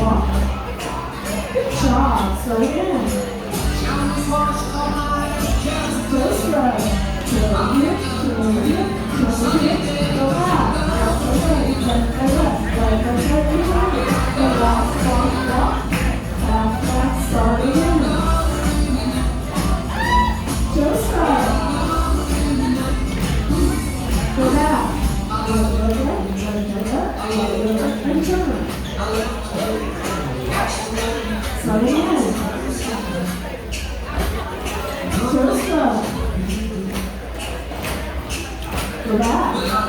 walk. Good job. Slow it in. Twist right. Turn here, turn here, turn here. Go back. Left to right, left to left, right to right, right. Go walk, walk, walk. Back, back, start again. Twist right. Go back. Right, right, right, and turn. Start again. Twist right. Go back.